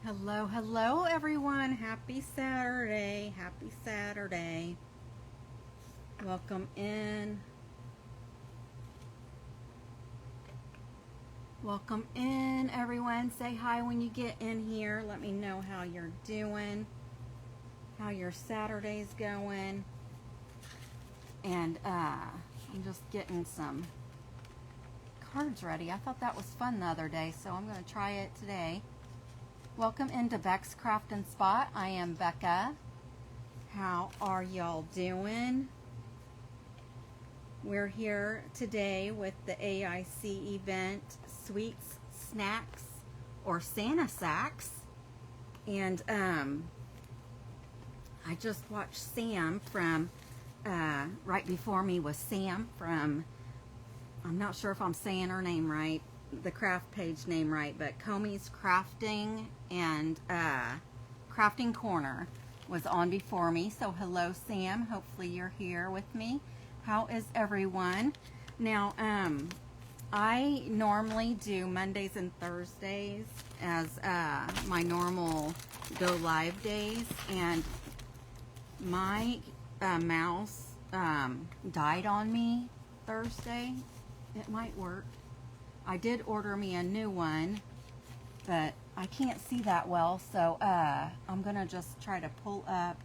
Hello, hello everyone. Happy Saturday. Happy Saturday. Welcome in. Welcome in everyone. Say hi when you get in here. Let me know how you're doing. How your Saturday's going. And I'm just getting some cards ready. I thought that was fun the other day, so I'm going to try it today. Welcome into Beck's Craft and Spot. I am Bekah. How are y'all doing? We're here today with the AIC event, Sweets, Snacks, or Santa Sacks. And I just watched Sam from, right before me was Sam from, I'm not sure if I'm saying her name right, the craft page name right, but Comey's Crafting and Crafting Corner was on before me. So hello Sam, hopefully you're here with me. How is everyone? Now I normally do Mondays and Thursdays as my normal go live days, and my mouse died on me Thursday. It might work. I did order me a new one, but I can't see that well, so I'm gonna just try to pull up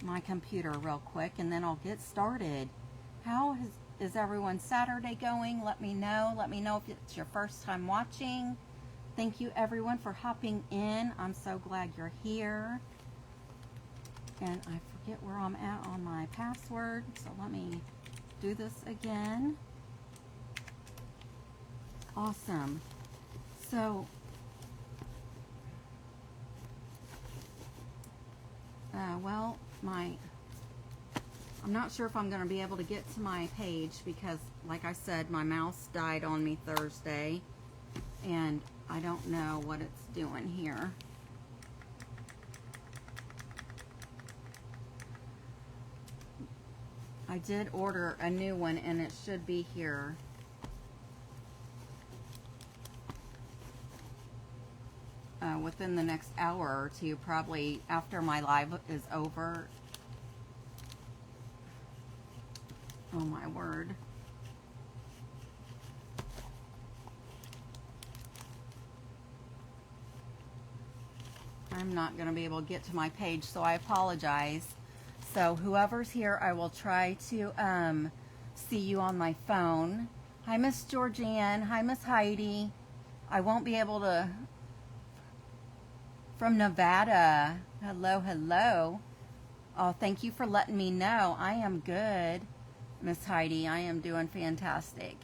my computer real quick and then I'll get started. How is everyone's Saturday going? Let me know. Let me know if it's your first time watching. Thank you everyone for hopping in. I'm so glad you're here. And I forget where I'm at on my password, so let me do this again. Awesome. So, well, I'm not sure if I'm going to be able to get to my page because, like I said, my mouse died on me Thursday, and I don't know what it's doing here. I did order a new one, and it should be here. Within the next hour or two, probably after my live is over. Oh my word. I'm not going to be able to get to my page, so I apologize. So whoever's here, I will try to see you on my phone. Hi Miss Georgianne. Hi Miss Heidi. I won't be able to... From Nevada. Hello, hello. Oh, thank you for letting me know. I am good, Miss Heidi. I am doing fantastic.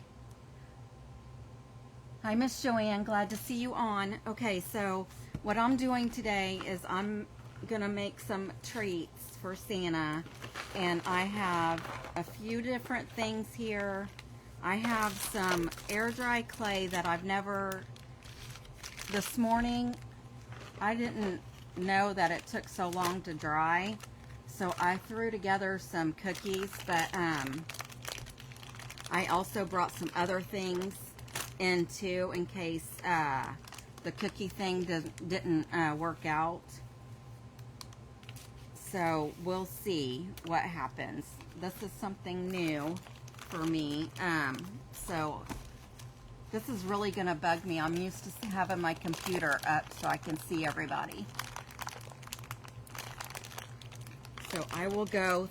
Hi, Miss Joanne. Glad to see you on. Okay, so what I'm doing today is I'm going to make some treats for Santa. And I have a few different things here. I have some air dry clay that I've never... This morning... I didn't know that it took so long to dry, so I threw together some cookies, but I also brought some other things in too in case the cookie thing didn't work out. So we'll see what happens. This is something new for me, so this is really going to bug me. I'm used to having my computer up so I can see everybody. So I will go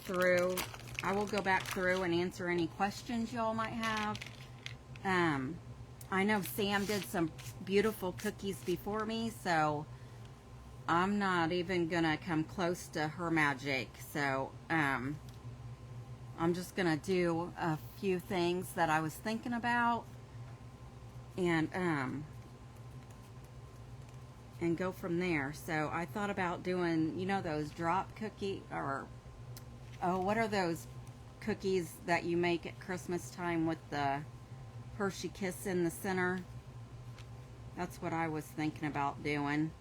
back through and answer any questions y'all might have. I know Sam did some beautiful cookies before me, so I'm not even going to come close to her magic. So I'm just going to do a few things that I was thinking about. And go from there. So I thought about doing, you know, those drop cookie, or what are those cookies that you make at Christmas time with the Hershey Kiss in the center? That's what I was thinking about doing.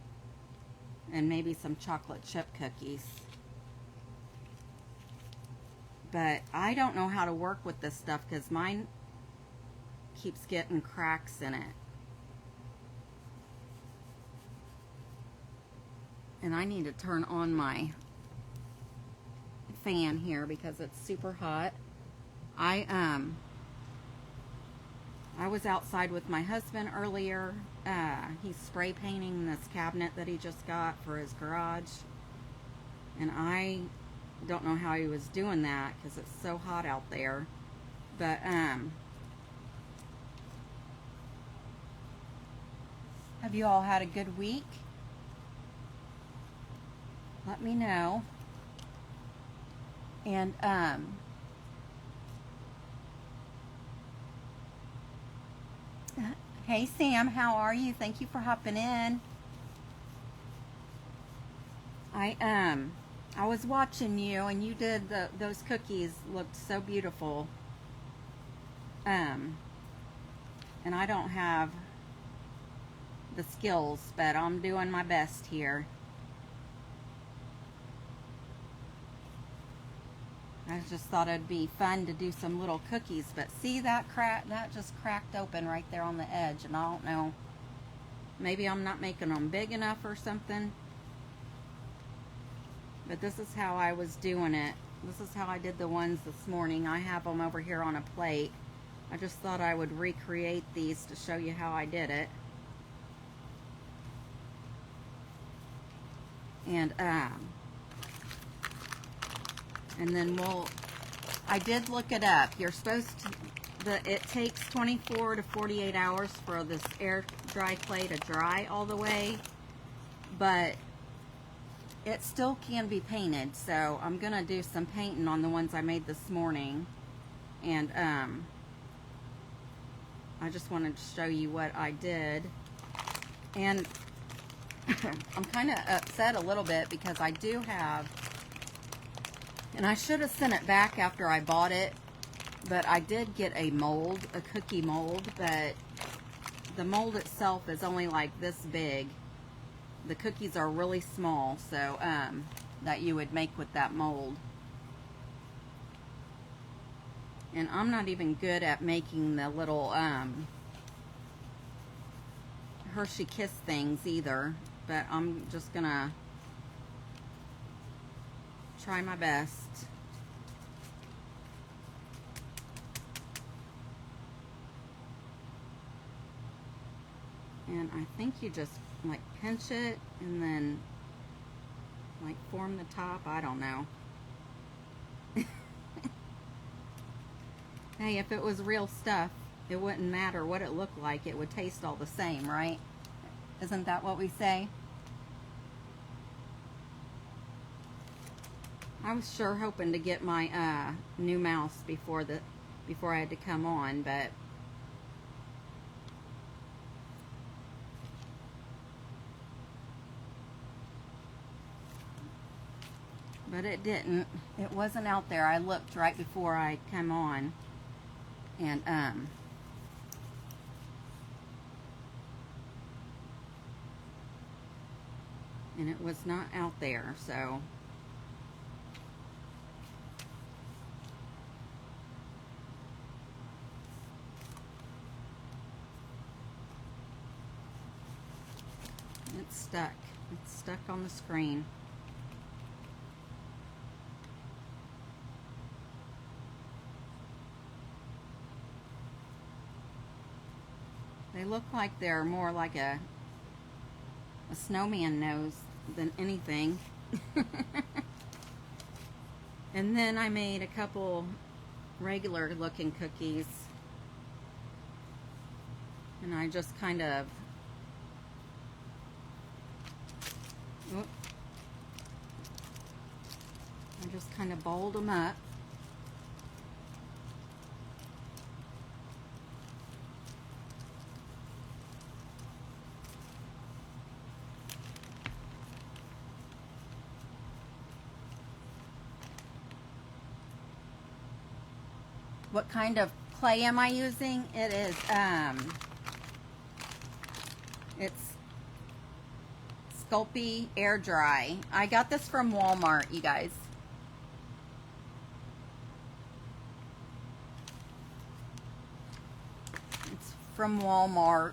And maybe some chocolate chip cookies. But I don't know how to work with this stuff because mine keeps getting cracks in it. And I need to turn on my fan here because it's super hot. I was outside with my husband earlier. He's spray painting this cabinet that he just got for his garage. And I don't know how he was doing that because it's so hot out there. But have you all had a good week? Let me know. And hey Sam, how are you? Thank you for hopping in. I was watching you, and you did those cookies looked so beautiful. And I don't have the skills, but I'm doing my best here. I just thought it'd be fun to do some little cookies, but see that just cracked open right there on the edge, and I don't know, maybe I'm not making them big enough or something. But this is how I was doing it. This is how I did the ones this morning. I have them over here on a plate. I just thought I would recreate these to show you how I did it. And then I did look it up. You're supposed to, it takes 24 to 48 hours for this air dry clay to dry all the way, but it still can be painted. So I'm gonna do some painting on the ones I made this morning, and I just wanted to show you what I did. And I'm kind of upset a little bit because I do have, and I should have sent it back after I bought it, but I did get a mold, a cookie mold, but the mold itself is only like this big. The cookies are really small, so that you would make with that mold. And I'm not even good at making the little Hershey Kiss things either, but I'm just gonna try my best. And I think you just like pinch it and then like form the top. I don't know. Hey, if it was real stuff, it wouldn't matter what it looked like. It would taste all the same, right? Isn't that what we say? I was sure hoping to get my new mouse before I had to come on, but it didn't. It wasn't out there. I looked right before I come on, and it was not out there, so it's stuck. It's stuck on the screen. They look like they're more like a snowman nose than anything. And then I made a couple regular looking cookies, and I just kind of bowled them up. What kind of clay am I using? It is, it's Sculpey Air Dry. I got this from Walmart, you guys. It's from Walmart.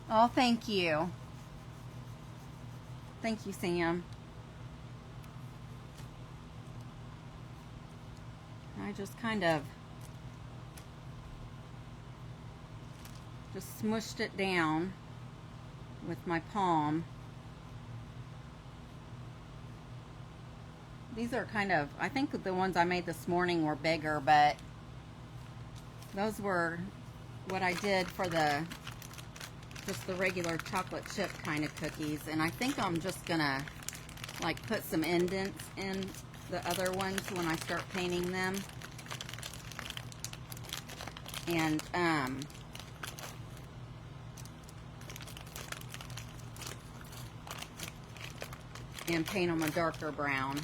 Oh, thank you. Thank you, Sam. I just kind of just smushed it down with my palm. These are kind of, I think the ones I made this morning were bigger, but those were what I did for just the regular chocolate chip kind of cookies. And I think I'm just gonna like put some indents in the other ones when I start painting them. And paint them a darker brown.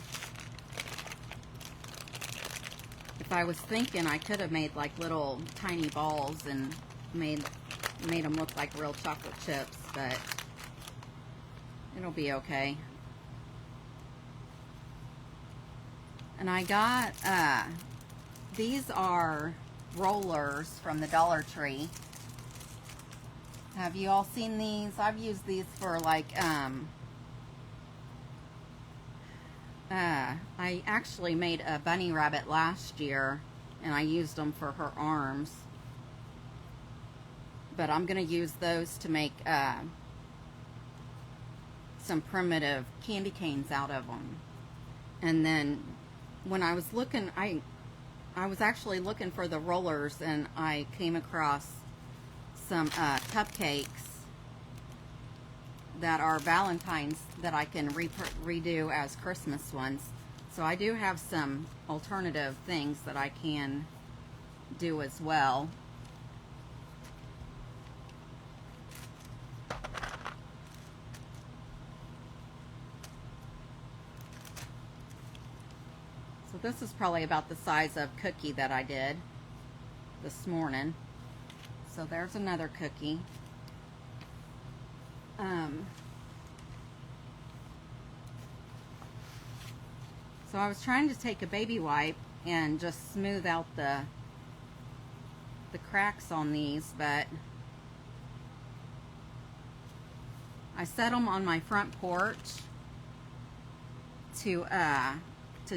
If I was thinking, I could have made like little tiny balls and made them look like real chocolate chips, but it'll be okay. And I got these are rollers from the Dollar Tree. Have you all seen these? I've used these for like I actually made a bunny rabbit last year, and I used them for her arms. But I'm going to use those to make some primitive candy canes out of them. And then when I was looking, I was actually looking for the rollers, and I came across some cupcakes that are Valentine's that I can redo as Christmas ones. So I do have some alternative things that I can do as well. So this is probably about the size of cookie that I did this morning. So there's another cookie. So I was trying to take a baby wipe and just smooth out the cracks on these, but I set them on my front porch to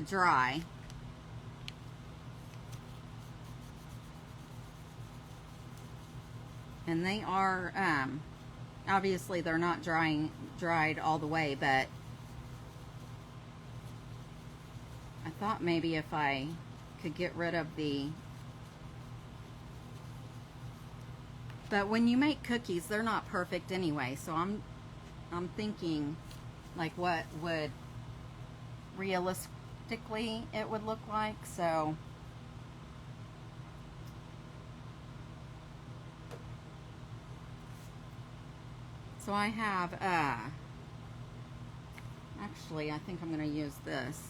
dry. And they are obviously they're not dried all the way, but I thought maybe if I could get rid of but when you make cookies, they're not perfect anyway, so I'm thinking like what would realistically it would look like. So I have actually I think I'm going to use this.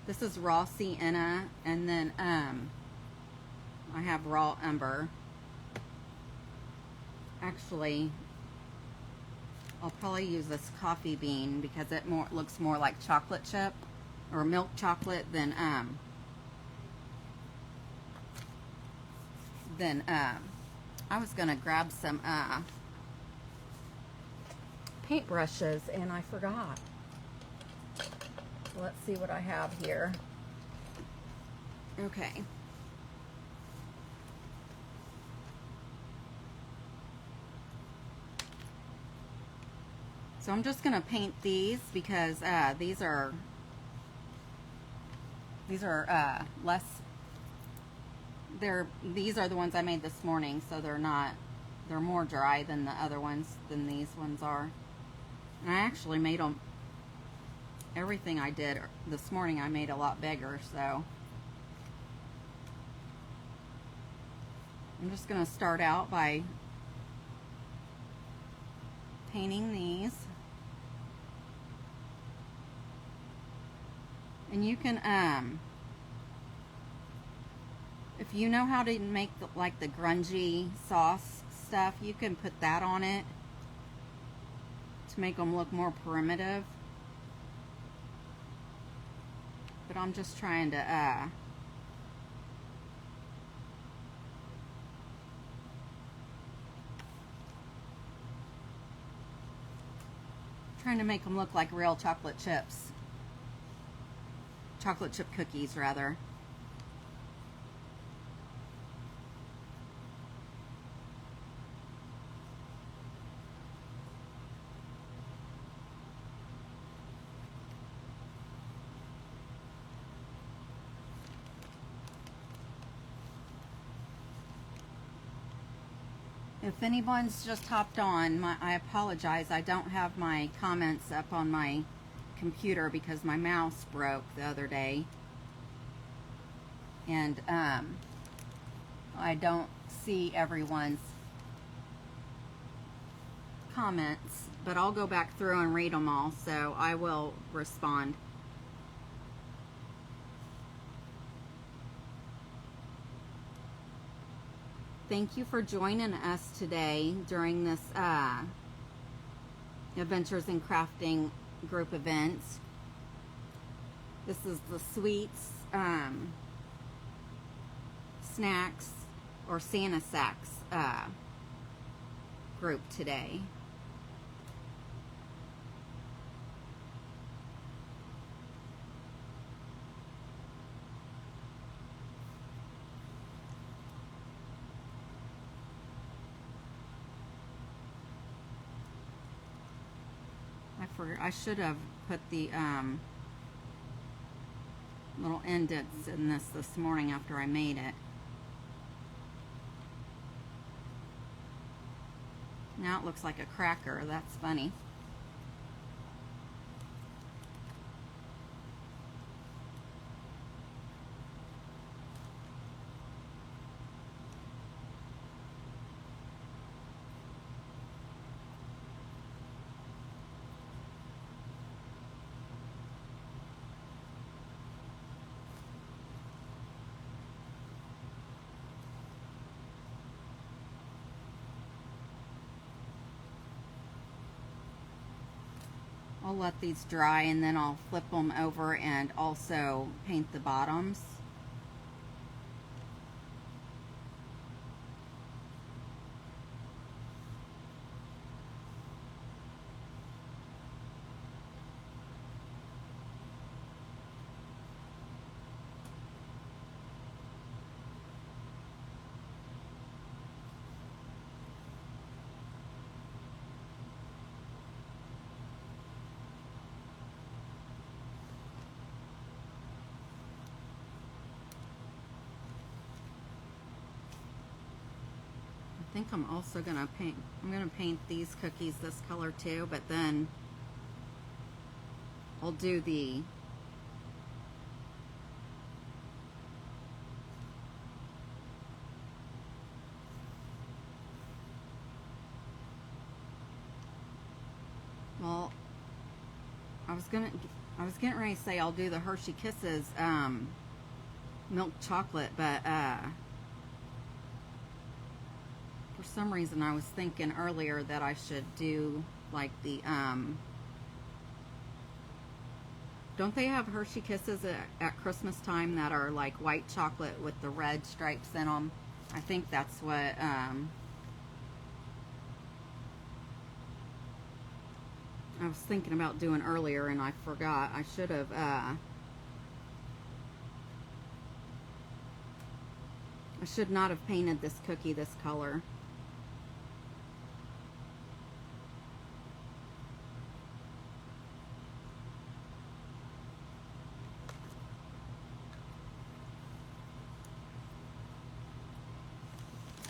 This is raw sienna, and then I have raw umber. Actually, I'll probably use this coffee bean because it looks more like chocolate chip or milk chocolate than I was gonna grab some paint brushes and I forgot. Let's see what I have here. Okay. So I'm just going to paint these because these are less, these are the ones I made this morning, so they're more dry than the other ones, than these ones are. And I actually made them, everything I did this morning I made a lot bigger, so I'm just going to start out by painting these. And you can, if you know how to make like the grungy sauce stuff, you can put that on it to make them look more primitive. But I'm just trying to trying to make them look like real chocolate chips. Chocolate chip cookies, rather. If anyone's just hopped on, I apologize. I don't have my comments up on my computer because my mouse broke the other day. And I don't see everyone's comments, but I'll go back through and read them all, so I will respond. Thank you for joining us today during this Adventures in Crafting group events. This is the sweets, snacks, or Santa Sacks group today. I should have put the little indents in this morning after I made it. Now it looks like a cracker. That's funny. I'll let these dry and then I'll flip them over and also paint the bottoms. I think I'm also gonna paint these cookies this color too, but then I'll do the well, I was getting ready to say I'll do the Hershey Kisses milk chocolate, but for some reason I was thinking earlier that I should do like the don't they have Hershey Kisses at Christmas time that are like white chocolate with the red stripes in them? I think that's what I was thinking about doing earlier and I forgot. I should have I should not have painted this cookie this color.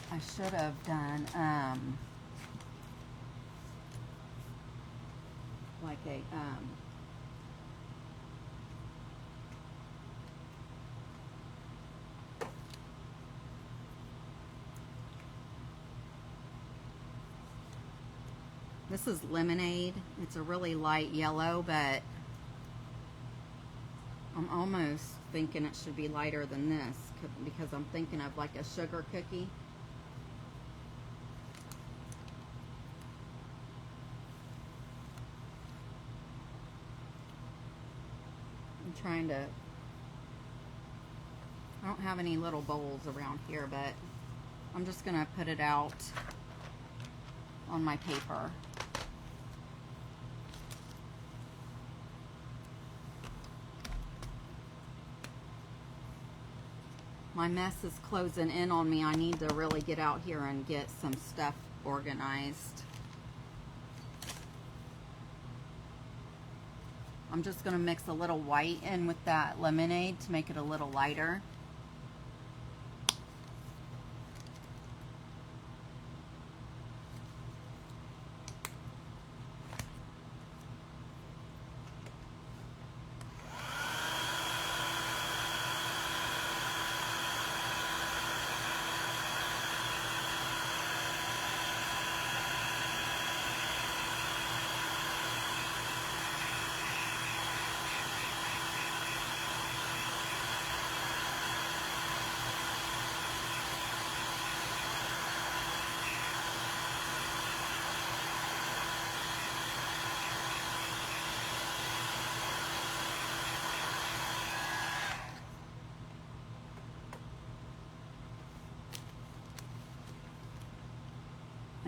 I should have done like a this is lemonade. It's a really light yellow, but I'm almost thinking it should be lighter than this because I'm thinking of like a sugar cookie. Trying to, I don't have any little bowls around here, but I'm just gonna put it out on my paper. My mess is closing in on me. I need to really get out here and get some stuff organized. I'm just going to mix a little white in with that lemonade to make it a little lighter.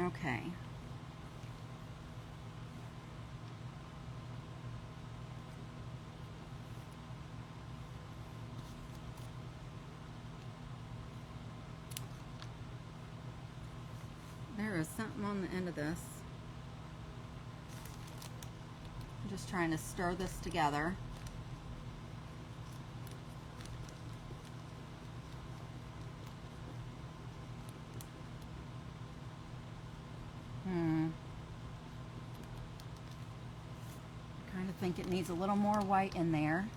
Okay. There is something on the end of this. I'm just trying to stir this together. I think it needs a little more white in there.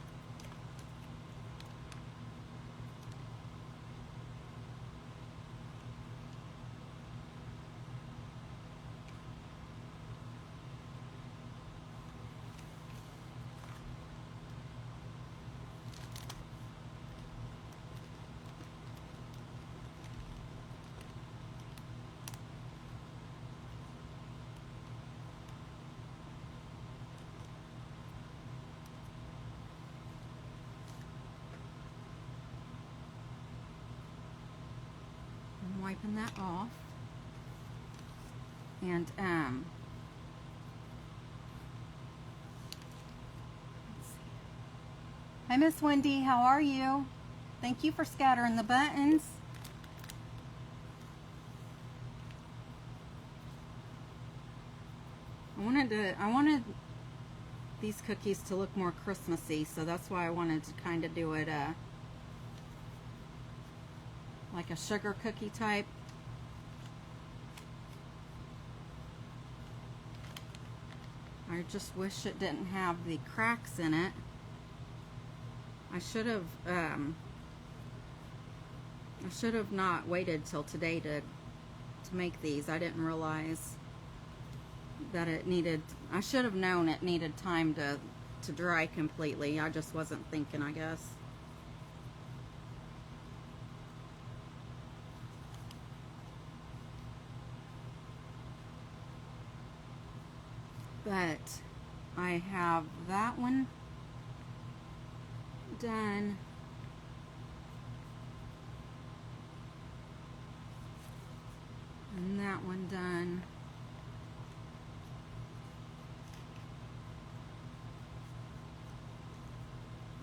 Wiping that off. And let's see. Hi Miss Wendy, how are you? Thank you for scattering the buttons. I wanted these cookies to look more Christmassy, so that's why I wanted to kind of do it like a sugar cookie type. I just wish it didn't have the cracks in it. I should have not waited till today to make these. I didn't realize that it needed, I should have known it needed time to dry completely. I just wasn't thinking, I guess. But I have that one done. And that one done.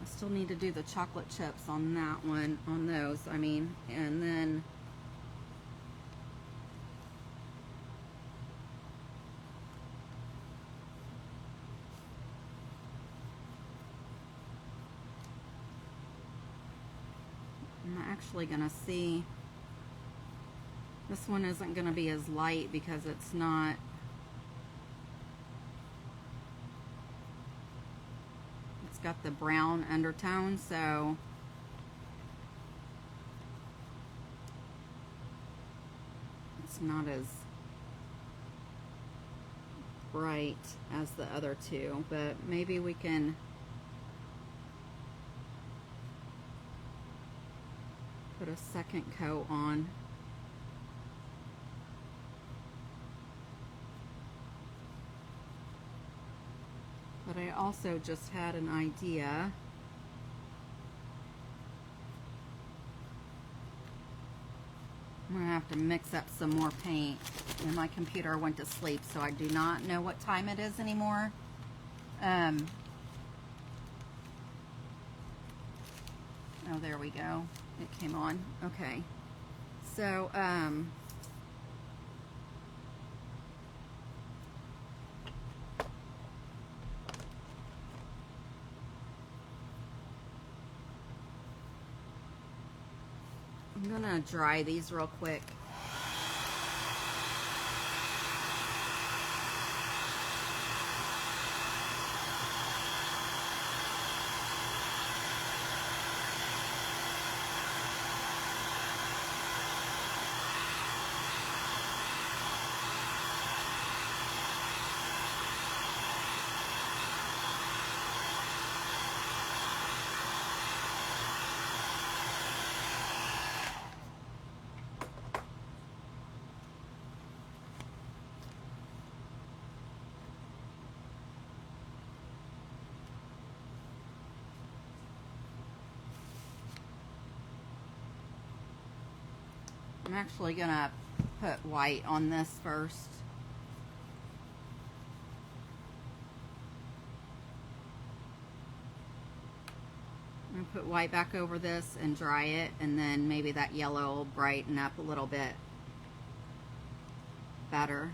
I still need to do the chocolate chips on that one, on those, I mean, and then I'm actually gonna see, this one isn't gonna be as light because it's not, it's got the brown undertone, so it's not as bright as the other two, but maybe we can put a second coat on. But I also just had an idea. I'm gonna have to mix up some more paint. And my computer went to sleep, so I do not know what time it is anymore. Oh, there we go. It came on. Okay. So, I'm gonna dry these real quick. I'm actually gonna put white on this first. I'm gonna put white back over this and dry it, and then maybe that yellow will brighten up a little bit better.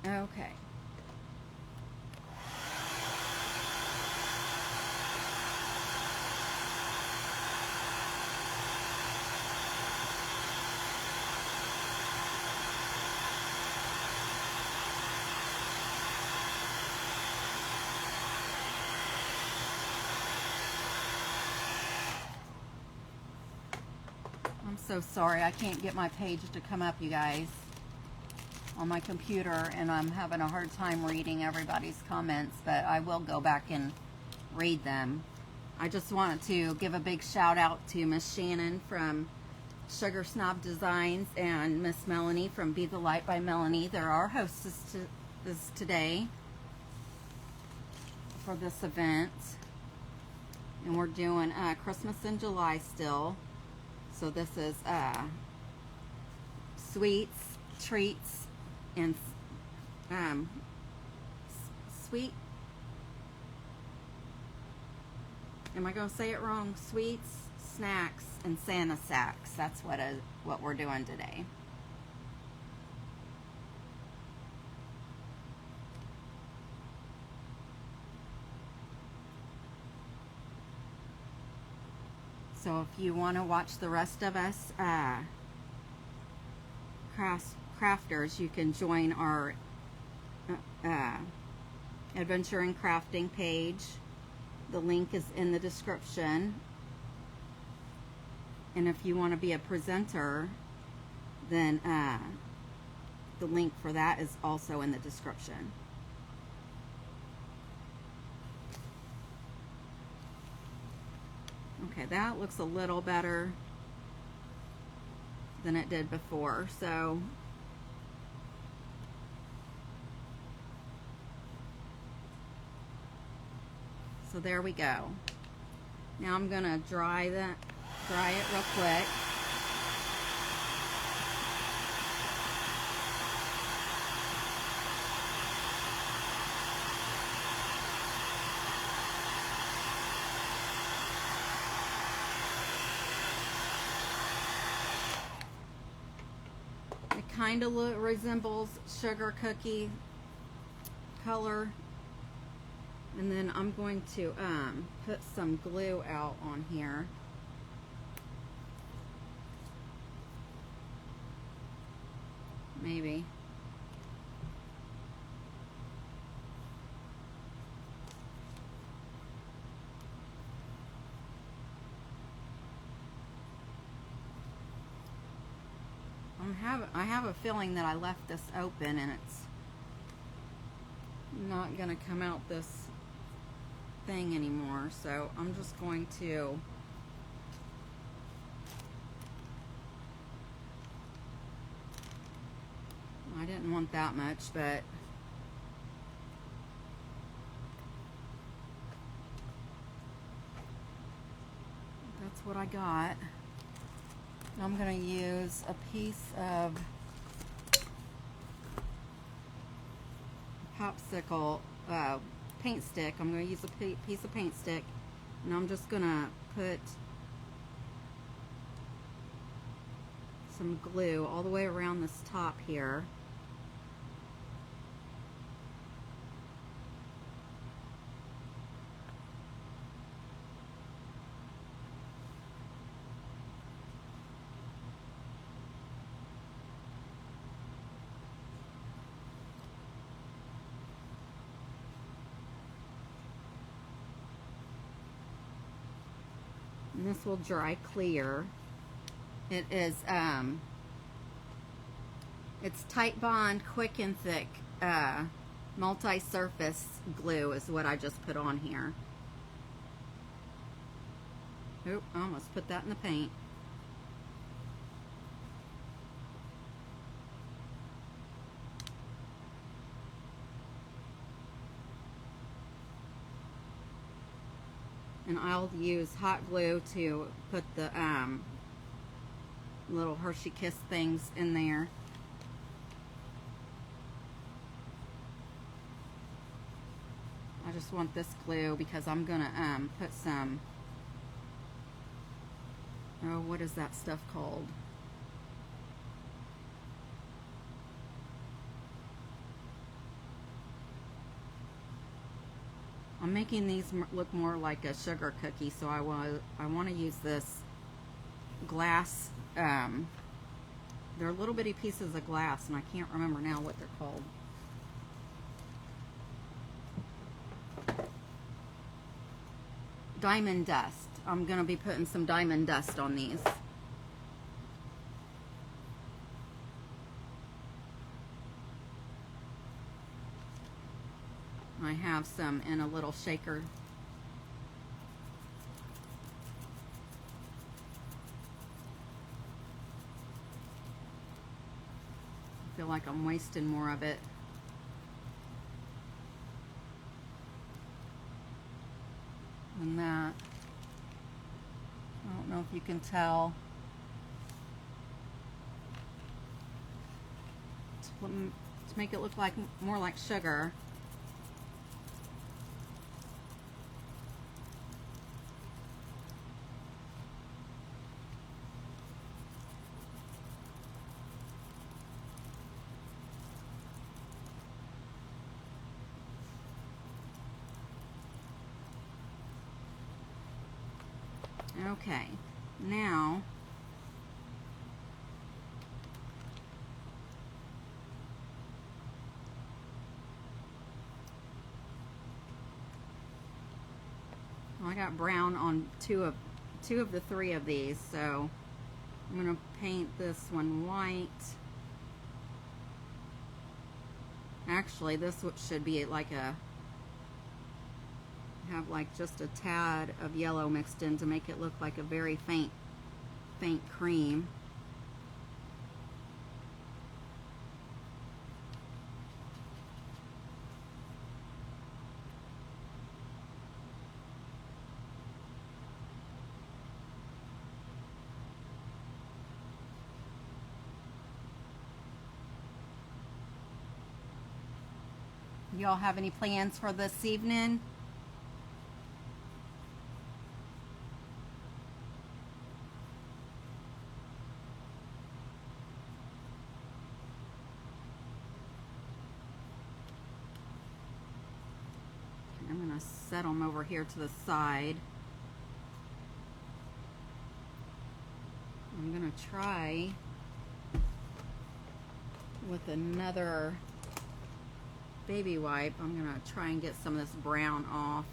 Okay. I'm so sorry, I can't get my page to come up, you guys, on my computer, and I'm having a hard time reading everybody's comments, but I will go back and read them. I just wanted to give a big shout out to Miss Shannon from Sugar Snob Designs and Miss Melanie from Be the Light by Melanie. They're our hostesses today for this event, and we're doing Christmas in July still. So this is sweets, treats, and sweet. Am I going to say it wrong? Sweets, snacks, and Santa sacks. That's what we're doing today. So if you want to watch the rest of us crafters, you can join our adventure and crafting page. The link is in the description. And if you want to be a presenter, then the link for that is also in the description. Okay, that looks a little better than it did before. So there we go. Now I'm gonna dry it real quick. It kind of resembles sugar cookie color. And then I'm going to put some glue out on here. Maybe. I have a feeling that I left this open and it's not gonna come out this thing anymore, so I'm just going to I didn't want that much, but that's what I got. I'm going to use a piece of popsicle paint stick. I'm going to use a piece of paint stick, and I'm just going to put some glue all the way around this top here. And this will dry clear. It is it's Tight Bond Quick and Thick multi-surface glue is what I just put on here. Oop, I almost put that in the paint. And I'll use hot glue to put the little Hershey Kiss things in there. I just want this glue because I'm gonna put some, oh, what is that stuff called? I'm making these look more like a sugar cookie, so I want to use this glass. They're little bitty pieces of glass, and I can't remember now what they're called. Diamond dust. I'm going to be putting some diamond dust on these. I have some in a little shaker. I feel like I'm wasting more of it. And that, I don't know if you can tell. To make it look like more like sugar. Okay, now I got brown on two of the three of these, so I'm going to paint this one white. Actually, this should be like have like just a tad of yellow mixed in to make it look like a very faint cream. Y'all have any plans for this evening? I'm going to set them over here to the side. I'm going to try with another baby wipe. I'm going to try and get some of this brown off.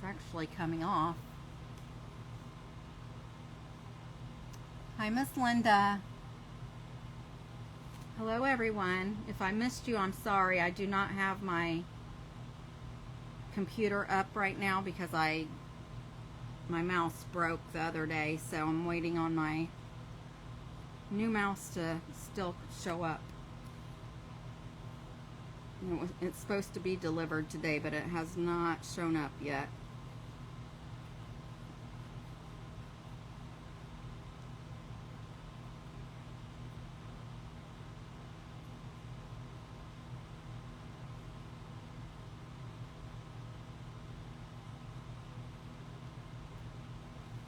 actually coming off. Hi, Miss Linda. Hello, everyone. If I missed you, I'm sorry. I do not have my computer up right now because my mouse broke the other day, so I'm waiting on my new mouse to still show up. It's supposed to be delivered today, but it has not shown up yet.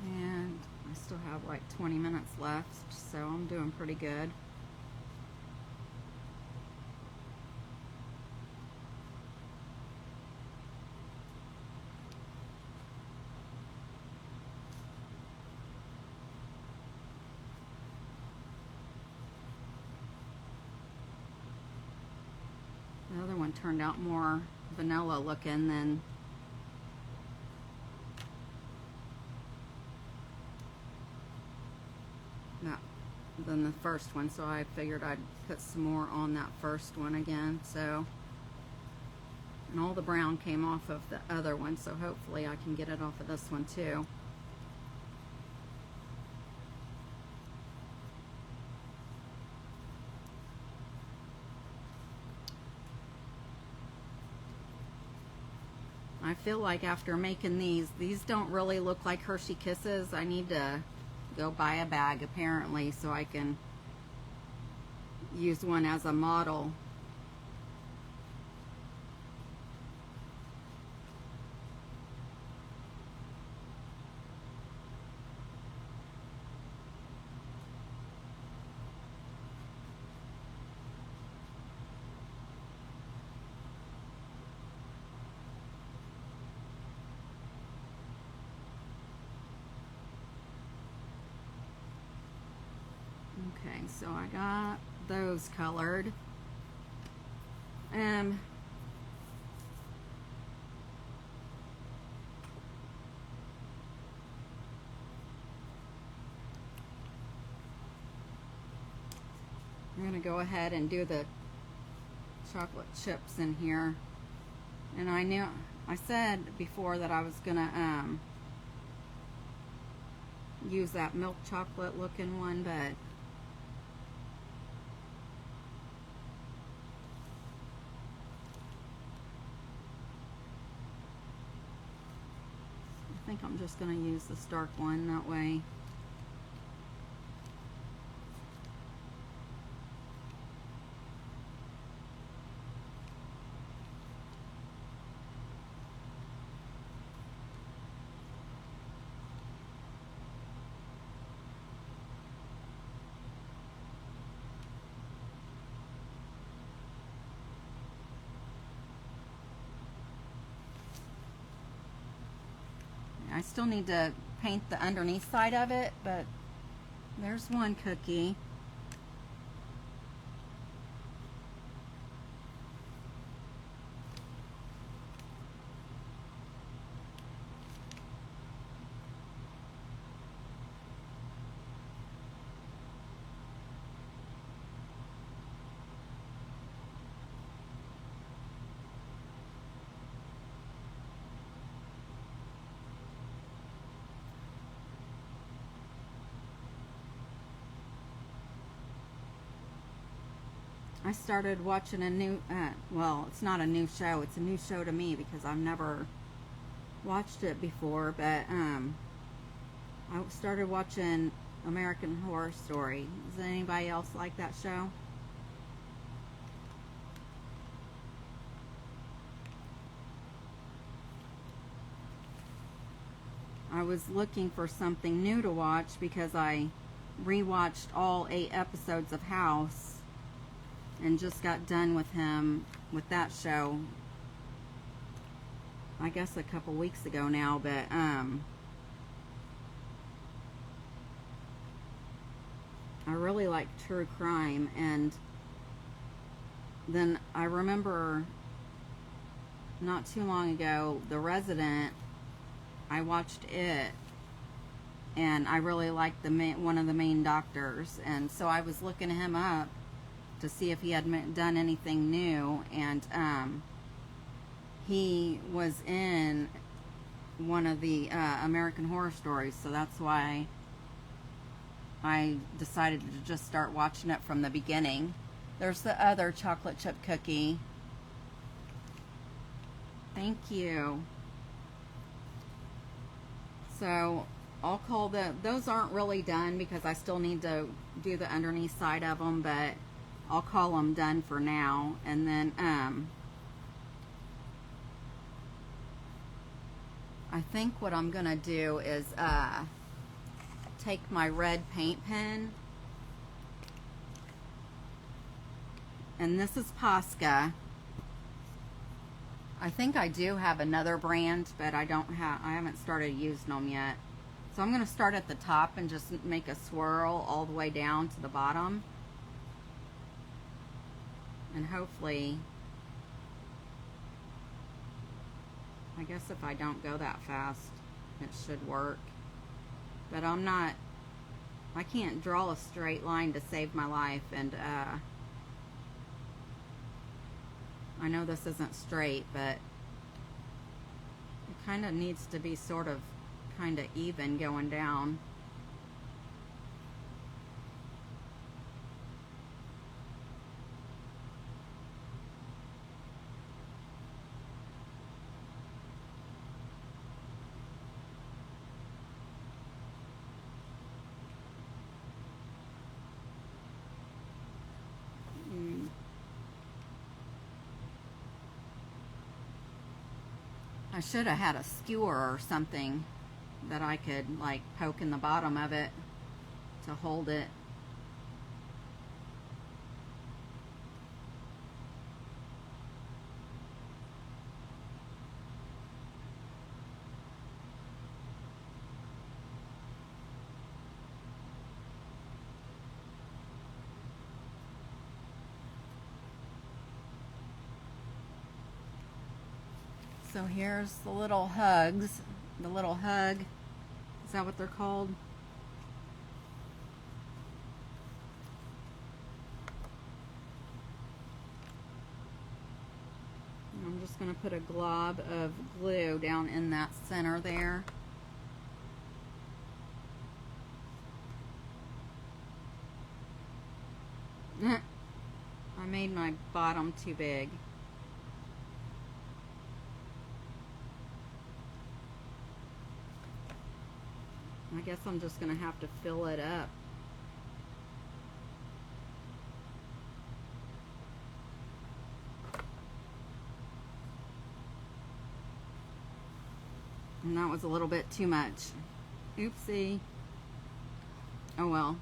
And I still have like 20 minutes left, so I'm doing pretty good. The other one turned out more vanilla looking than the first one, so I figured I'd put some more on that first one again. So, and all the brown came off of the other one, so hopefully I can get it off of this one too. I feel like after making these don't really look like Hershey Kisses. I need to go buy a bag apparently so I can use one as a model. Okay, so I got those colored. I'm going to go ahead and do the chocolate chips in here. And I said before that I was going to use that milk chocolate looking one, but I think I'm just going to use this dark one that way. I still need to paint the underneath side of it, but there's one cookie. I started watching a new, well, it's not a new show. It's a new show to me because I've never watched it before. But I started watching American Horror Story. Does anybody else like that show? I was looking for something new to watch because I rewatched all 8 episodes of House and just got done with him with that show, I guess a couple weeks ago now. But I really like true crime, and then I remember not too long ago The Resident I watched it, and I really liked one of the main doctors, and so I was looking him up to see if he had done anything new, and he was in one of the American Horror Stories, so that's why I decided to just start watching it from the beginning. There's the other chocolate chip cookie. Thank you. So I'll call those aren't really done because I still need to do the underneath side of them, but I'll call them done for now. And then I think what I'm gonna do is take my red paint pen, and this is Posca. I think I do have another brand, but I haven't started using them yet. So I'm going to start at the top and just make a swirl all the way down to the bottom. And hopefully, I guess if I don't go that fast, it should work. But I can't draw a straight line to save my life, and I know this isn't straight, but it kind of needs to be sort of kind of even going down. I should have had a skewer or something that I could like poke in the bottom of it to hold it. So here's the little hugs, the little hug, is that what they're called? And I'm just going to put a glob of glue down in that center there. I made my bottom too big. I guess I'm just going to have to fill it up. And that was a little bit too much. Oopsie. Oh well.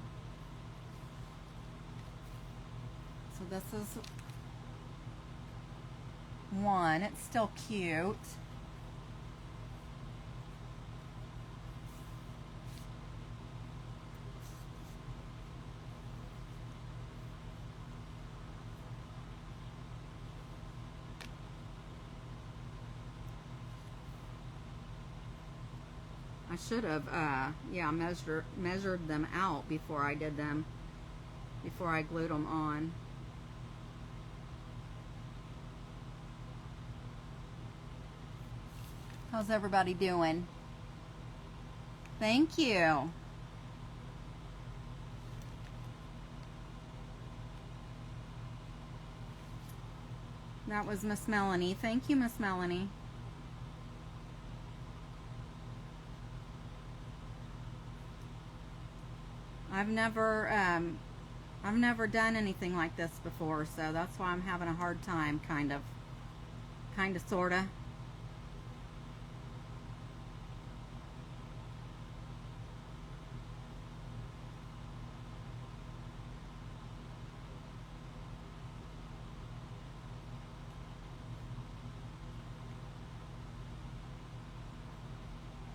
So this is one. It's still cute. I should have, yeah, measured them out before I did them, before I glued them on. How's everybody doing? Thank you. That was Miss Melanie. Thank you, Miss Melanie. I've never done anything like this before, so that's why I'm having a hard time, kind of, sorta.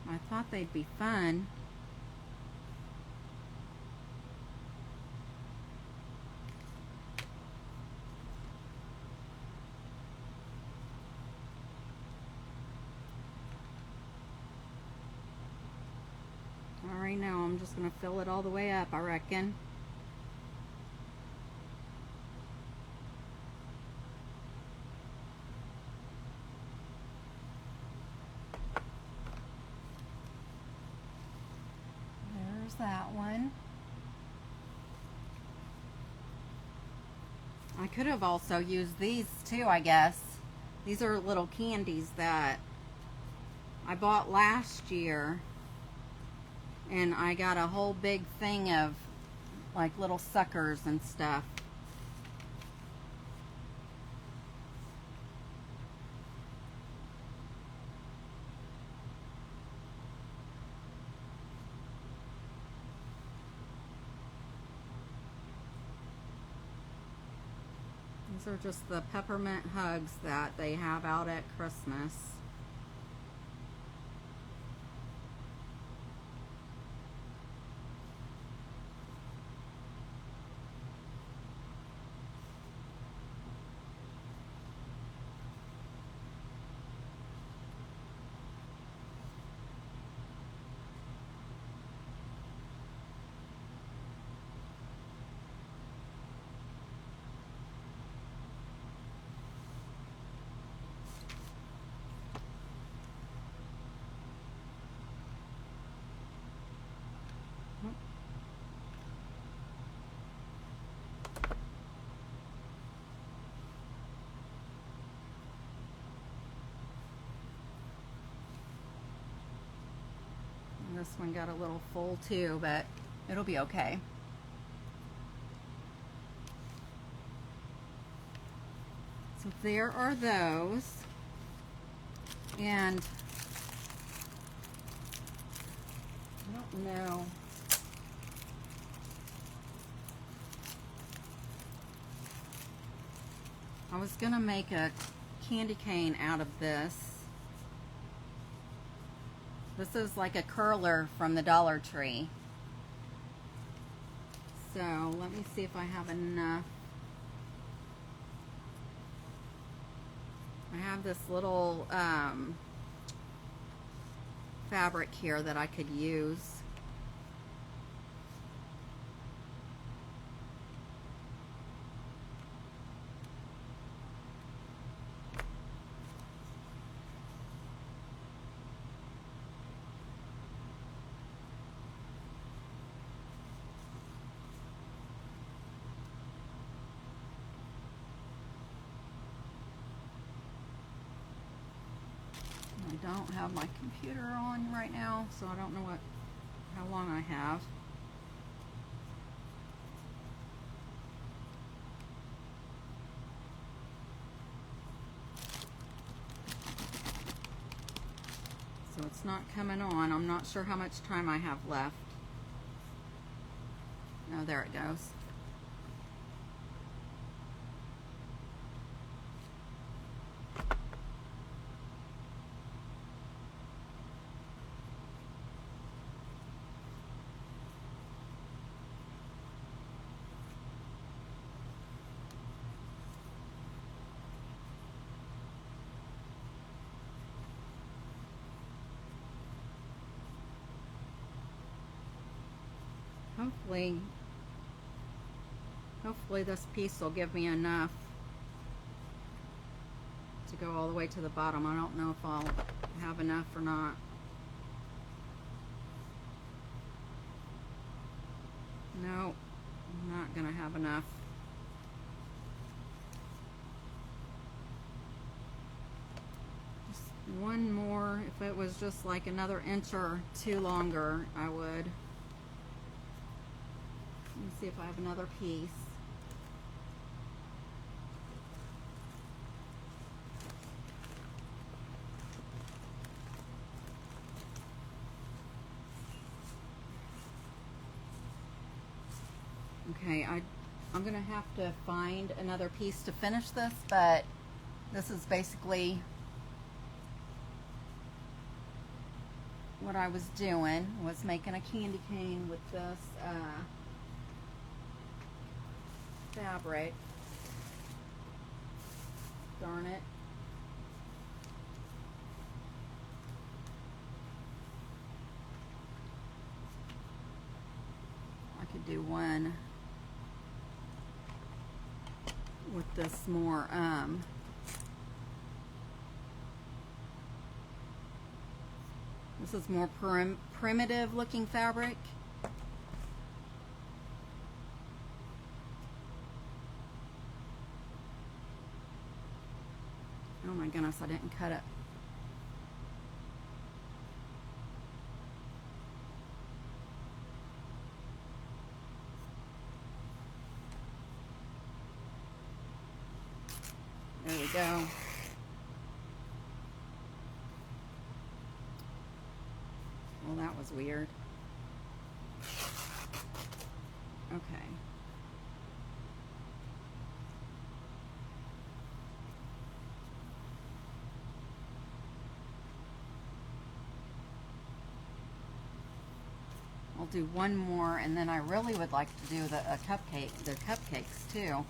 I thought they'd be fun. already know I'm just going to fill it all the way up, I reckon. There's that one. I could have also used these too, I guess. These are little candies that I bought last year, and I got a whole big thing of like little suckers and stuff. These are just the peppermint hugs that they have out at Christmas. This one got a little full too, but it'll be okay. So there are those. And I don't know. I was gonna make a candy cane out of this. This is like a curler from the Dollar Tree. So let me see if I have enough. I have this little fabric here that I could use. I don't have my computer on right now, so I don't know how long I have. So it's not coming on. I'm not sure how much time I have left. Oh, there it goes. Hopefully this piece will give me enough to go all the way to the bottom. I don't know if I'll have enough or not. No, I'm not gonna have enough. Just one more. If it was just like another inch or two longer, I would. Let me see if I have another piece. Okay, I'm gonna have to find another piece to finish this, but this is basically what I was doing, was making a candy cane with this fabric. Darn it. do one with this more this is more primitive looking fabric. Oh my goodness, I didn't cut it. There we go. Well, that was weird. Okay. I'll do one more, and then I really would like to do the cupcakes too.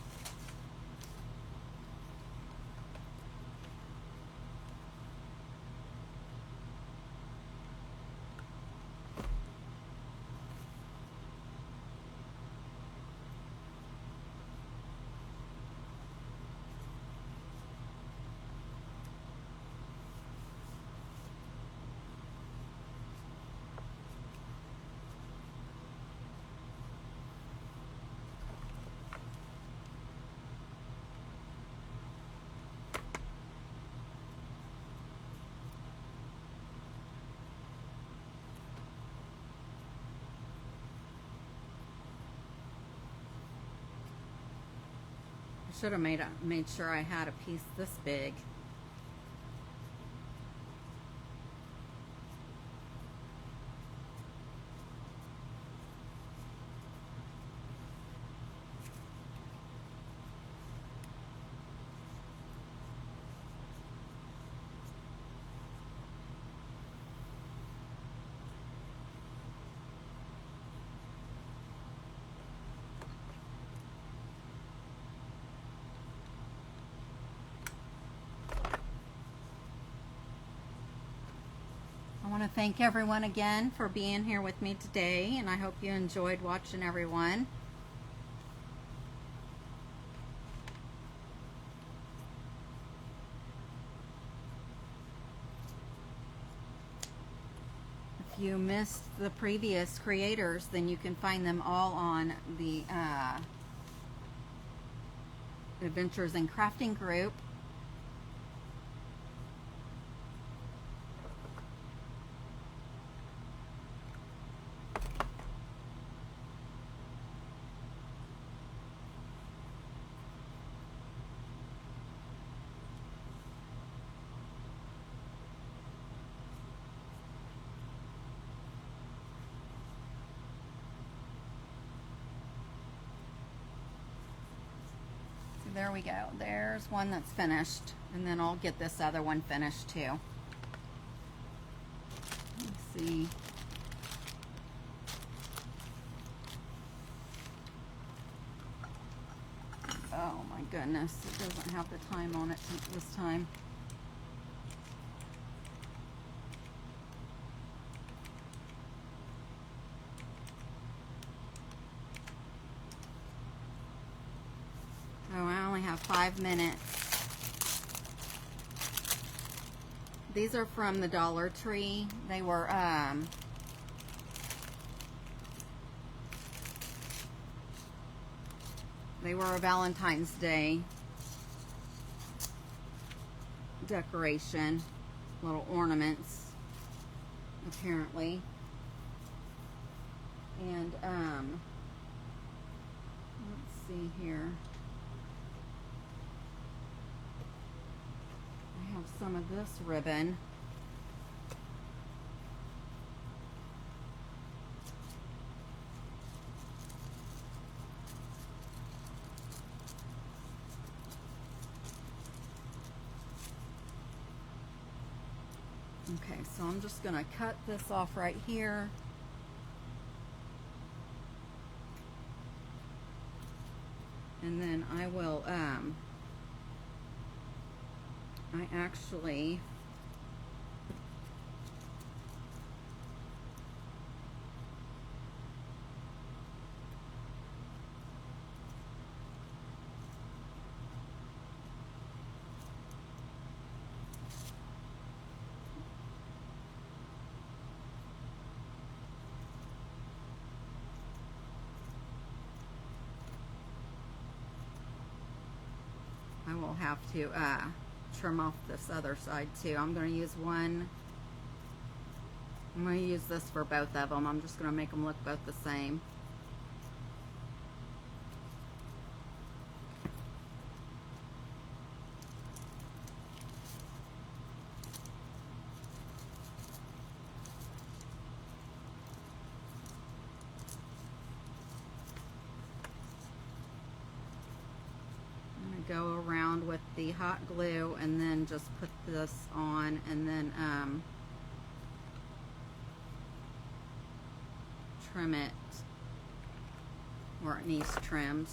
Should have made sure I had a piece this big. I want to thank everyone again for being here with me today, and I hope you enjoyed watching everyone. If you missed the previous creators, then you can find them all on the Adventures in Crafting group. There we go. There's one that's finished, and then I'll get this other one finished too. Let's see. Oh my goodness, it doesn't have the time on it this time. Oh, I only have 5 minutes. These are from the Dollar Tree. They were a Valentine's Day decoration, little ornaments apparently. And let's see here. I have some of this ribbon. Okay, so I'm just going to cut this off right here. And then I will, I actually we'll have to trim off this other side too. I'm going to use one. I'm going to use this for both of them. I'm just going to make them look both the same. Go around with the hot glue and then just put this on, and then trim it where it needs trimmed.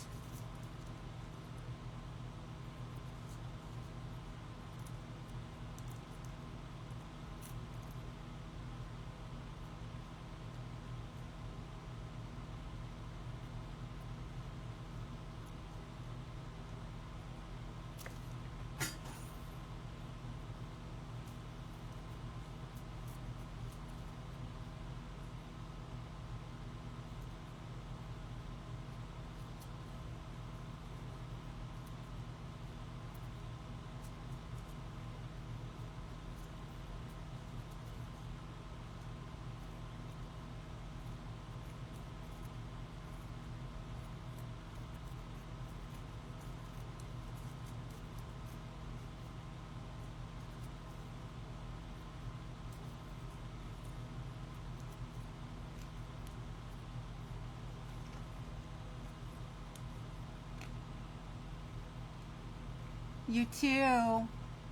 You too.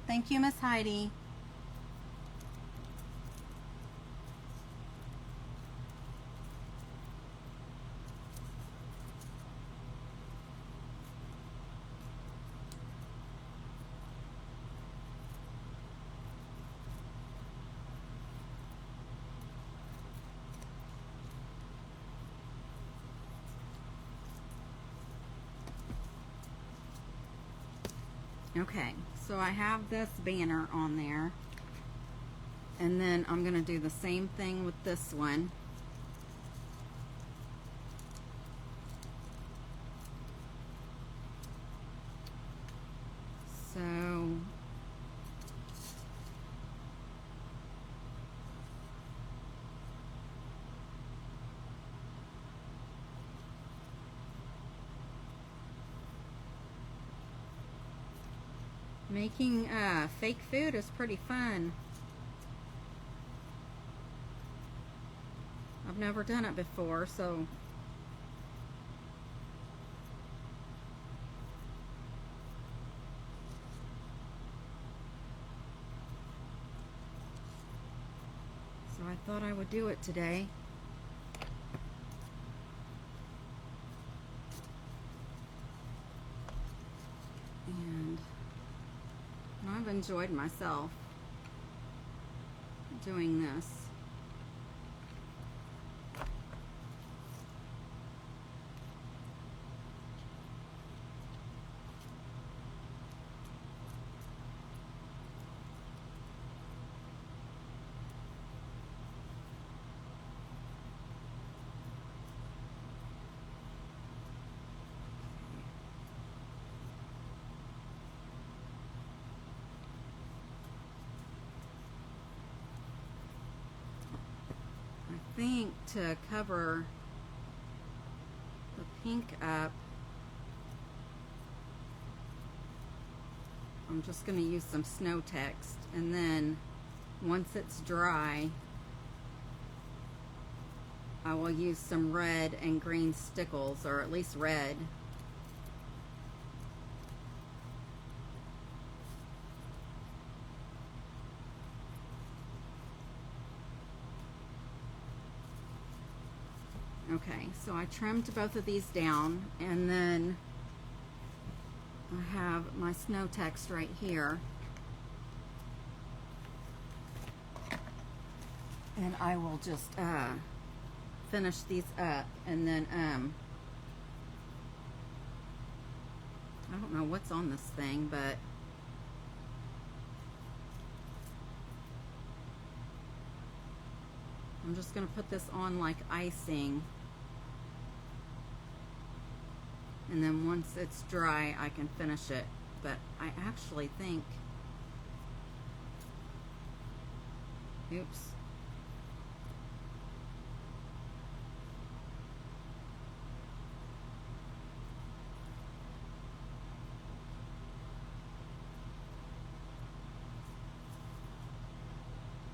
Thank you, Miss Heidi. Okay, so I have this banner on there, and then I'm going to do the same thing with this one. So making fake food is pretty fun. I've never done it before, so I thought I would do it today. And I've enjoyed myself doing this. I think to cover the pink up, I'm just going to use some snow text, and then once it's dry, I will use some red and green stickles, or at least red. Okay, so I trimmed both of these down, and then I have my snow text right here. And I will just finish these up, and then I don't know what's on this thing, but I'm just going to put this on like icing. And then once it's dry, I can finish it but I actually think, oops.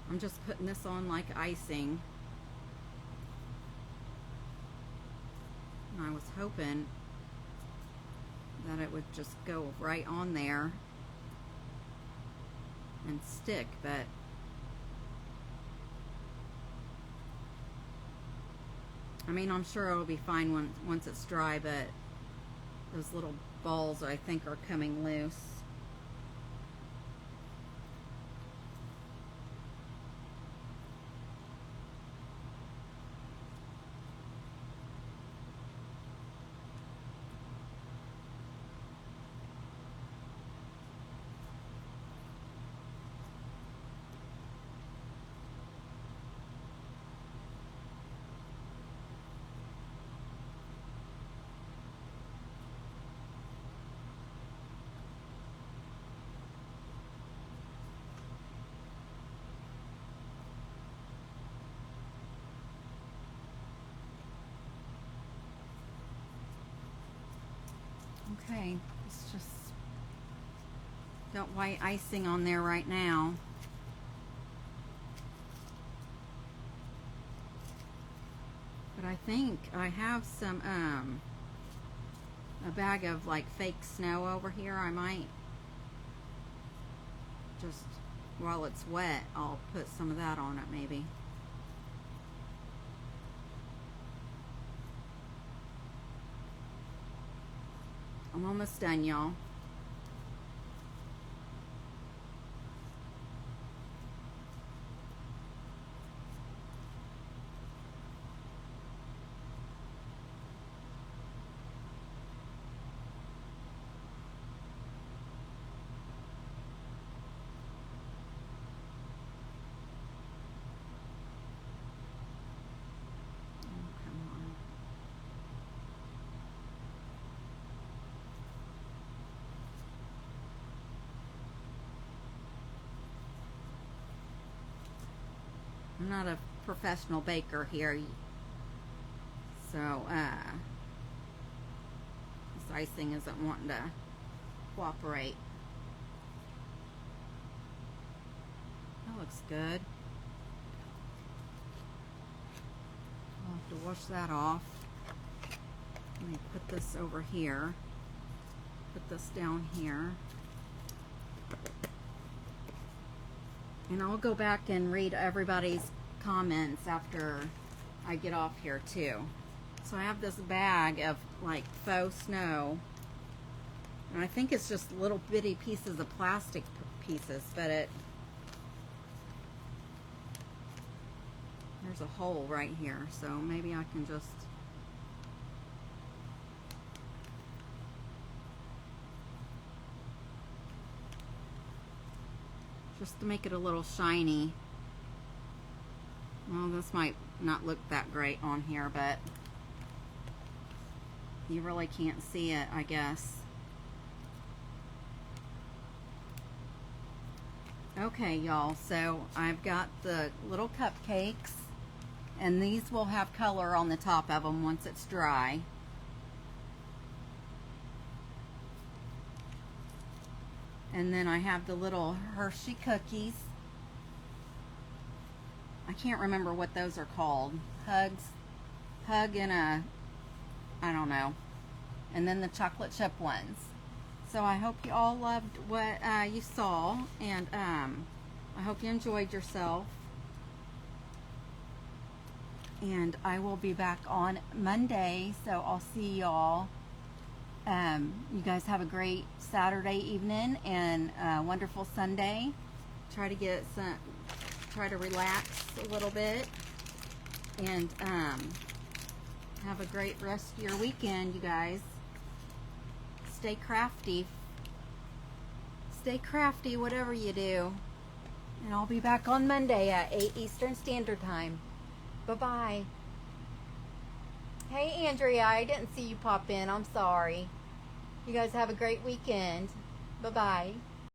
I'm just putting this on like icing. And I was hoping that it would just go right on there and stick, but I mean, I'm sure it'll be fine once it's dry, but those little balls I think are coming loose. Okay, let's just got white icing on there right now. But I think I have some a bag of like fake snow over here. I might just, while it's wet, I'll put some of that on it maybe. I'm almost done, y'all. I'm not a professional baker here, so this icing isn't wanting to cooperate. That looks good. I'll have to wash that off. Let me put this over here. Put this down here. And I'll go back and read everybody's comments after I get off here too. So I have this bag of like faux snow. And I think it's just little bitty pieces of plastic pieces, but there's a hole right here. So maybe I can just to make it a little shiny. Well, this might not look that great on here, but you really can't see it, I guess. Okay, y'all, so I've got the little cupcakes, and these will have color on the top of them once it's dry. And then I have the little Hershey cookies. I can't remember what those are called. Hug and a, I don't know. And then the chocolate chip ones. So I hope you all loved what you saw. And I hope you enjoyed yourself. And I will be back on Monday. So I'll see y'all. You guys have a great Saturday evening and a wonderful Sunday. Try to relax a little bit, and have a great rest of your weekend, you guys. Stay crafty. Stay crafty, whatever you do. And I'll be back on Monday at 8 Eastern Standard Time. Bye-bye. Hey, Andrea, I didn't see you pop in. I'm sorry. You guys have a great weekend. Bye-bye.